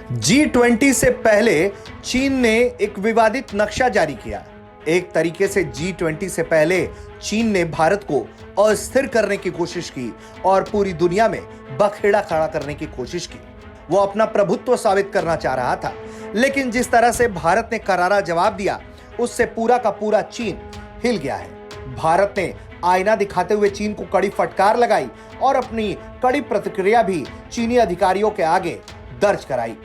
G20 से पहले चीन ने एक विवादित नक्शा जारी किया। एक तरीके से G20 से पहले चीन ने भारत को अस्थिर करने की कोशिश की और पूरी दुनिया में बखेड़ा खड़ा करने की कोशिश की। वो अपना प्रभुत्व साबित करना चाह रहा था, लेकिन जिस तरह से भारत ने करारा जवाब दिया, उससे पूरा का पूरा चीन हिल गया है। भारत ने आईना दिखाते हुए चीन को कड़ी फटकार लगाई और अपनी कड़ी प्रतिक्रिया भी चीनी अधिकारियों के आगे दर्ज कराई।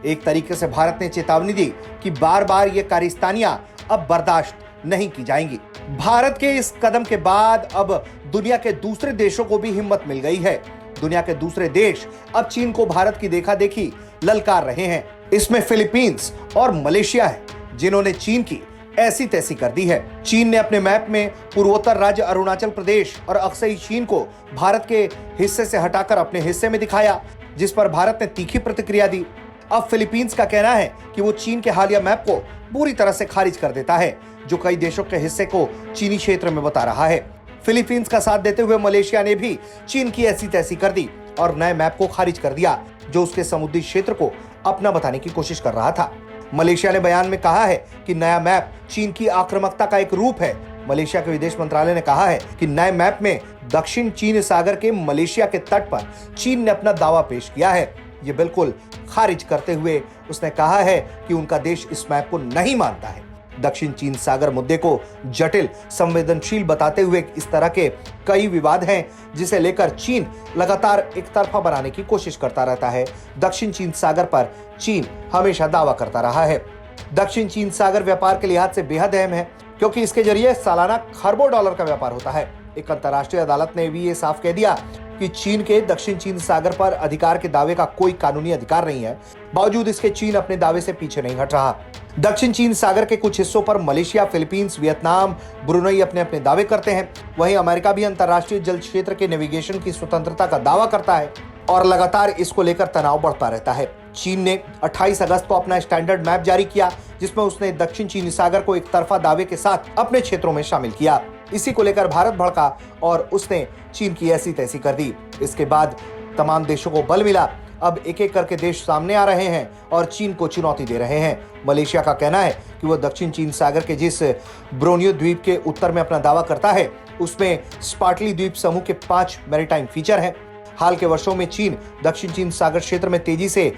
एक तरीके से भारत ने चेतावनी दी कि बार बार ये कारिस्तानियां अब बर्दाश्त नहीं की जाएंगी। भारत के इस कदम के बाद अब दुनिया के दूसरे देशों को भी हिम्मत मिल गई है। दुनिया के दूसरे देश अब चीन को भारत की देखा देखी ललकार रहे हैं। इसमें फिलीपींस और मलेशिया है, जिन्होंने चीन की ऐसी तैसी कर दी है। चीन ने अपने मैप में पूर्वोत्तर राज्य अरुणाचल प्रदेश और अक्सई चीन को भारत के हिस्से से हटाकर अपने हिस्से में दिखाया, जिस पर भारत ने तीखी प्रतिक्रिया दी। अब फिलीपींस का कहना है कि वो चीन के हालिया मैप को पूरी तरह से खारिज कर देता है, जो कई देशों के हिस्से को चीनी क्षेत्र में बता रहा है। फिलीपींस का साथ देते हुए मलेशिया ने भी चीन की ऐसी तैसी कर दी और नए मैप को खारिज कर दिया, जो उसके समुद्री क्षेत्र को अपना बताने की कोशिश कर रहा था। मलेशिया ने बयान में कहा है कि नया मैप चीन की आक्रामकता का एक रूप है। मलेशिया के विदेश मंत्रालय ने कहा है कि नए मैप में दक्षिण चीन सागर के मलेशिया के तट पर चीन ने अपना दावा पेश किया है। ये बिल्कुल खारिज करते हुए उसने कहा है कि उनका देश इस मैप को नहीं मानता है। दक्षिण चीन सागर मुद्दे को जटिल, संवेदनशील बताते हुए इस तरह के कई विवाद हैं, जिसे लेकर चीन लगातार एक तरफा बनाने की कोशिश करता रहता है। दक्षिण चीन सागर पर चीन हमेशा दावा करता रहा है। दक्षिण चीन सागर व्यापार के लिहाज से बेहद अहम है, क्योंकि इसके जरिए सालाना खरबों डॉलर का व्यापार होता है। एक अंतर्राष्ट्रीय अदालत ने भी ये साफ कह दिया कि चीन के दक्षिण चीन सागर पर अधिकार के दावे का कोई कानूनी अधिकार नहीं है। बावजूद इसके चीन अपने दावे से पीछे नहीं हट रहा। दक्षिण चीन सागर के कुछ हिस्सों पर मलेशिया, फिलीपींस, वियतनाम, ब्रुनई अपने अपने दावे करते हैं। वहीं अमेरिका भी अंतर्राष्ट्रीय जल क्षेत्र के नेविगेशन की स्वतंत्रता का दावा करता है और लगातार इसको लेकर तनाव बढ़ता रहता है। चीन ने 28 अगस्त को अपना स्टैंडर्ड मैप जारी किया, जिसमें उसने दक्षिण चीनी सागर को एक तरफा दावे के साथ अपने क्षेत्रों में शामिल किया। इसी को लेकर भारत भड़का और उसने चीन की ऐसी तैसी कर दी। इसके बाद तमाम देशों को बल मिला। अब एक एक करके देश सामने आ रहे हैं और चीन को चुनौती दे रहे हैं। मलेशिया का कहना है कि वह दक्षिण चीन सागर के जिस ब्रोनियो द्वीप के उत्तर में अपना दावा करता है, उसमें स्पार्टली द्वीप समूह के 5 मैरीटाइम फीचर हैं। हाल के वर्षों में चीन दक्षिण चीन सागर क्षेत्र में तेजी से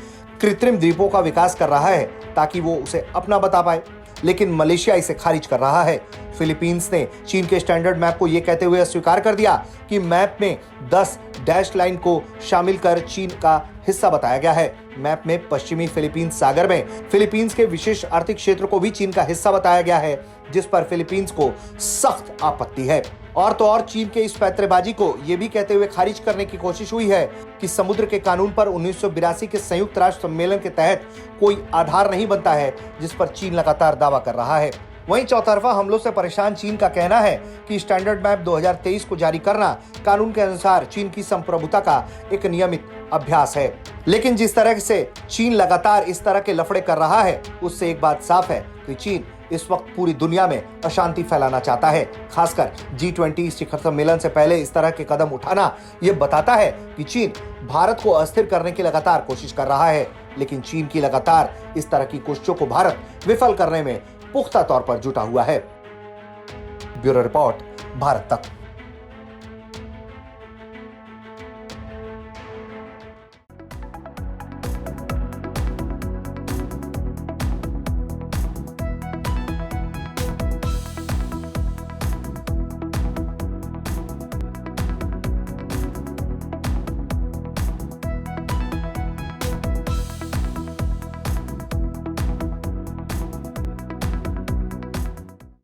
कृत्रिम द्वीपों का विकास कर रहा है, ताकि वो उसे अपना बता पाए, लेकिन मलेशिया इसे खारिज कर रहा है। फिलीपींस ने चीन के स्टैंडर्ड मैप को यह कहते हुए अस्वीकार कर दिया कि मैप में 10 डैश लाइन को शामिल कर चीन का हिस्सा बताया गया है। मैप में पश्चिमी फिलीपींस सागर में फिलीपींस के विशेष आर्थिक क्षेत्र को भी चीन का हिस्सा बताया गया है, जिस पर फिलीपींस को सख्त आपत्ति है। और तो और चीन के इस पैंतरेबाजी को यह भी कहते हुए खारिज करने की कोशिश हुई है कि समुद्र के कानून पर 1982 के संयुक्त राष्ट्र सम्मेलन के तहत कोई आधार नहीं बनता है, जिस पर चीन लगातार दावा कर रहा है। वहीं चौतरफा हमलों से परेशान चीन का कहना है कि स्टैंडर्ड मैप 2023 को जारी करना कानून के अनुसार चीन की संप्रभुता का एक नियमित अभ्यास है। लेकिन जिस तरह से चीन लगातार इस तरह के लफड़े कर रहा है, उससे एक बात साफ है कि चीन इस वक्त पूरी दुनिया में अशांति फैलाना चाहता है। खासकर G20 शिखर सम्मेलन से पहले इस तरह के कदम उठाना यह बताता है कि चीन भारत को अस्थिर करने की लगातार कोशिश कर रहा है। लेकिन चीन की लगातार इस तरह की कोशिशों को भारत विफल करने में पुख्ता तौर पर जुटा हुआ है। ब्यूरो रिपोर्ट, भारत तक।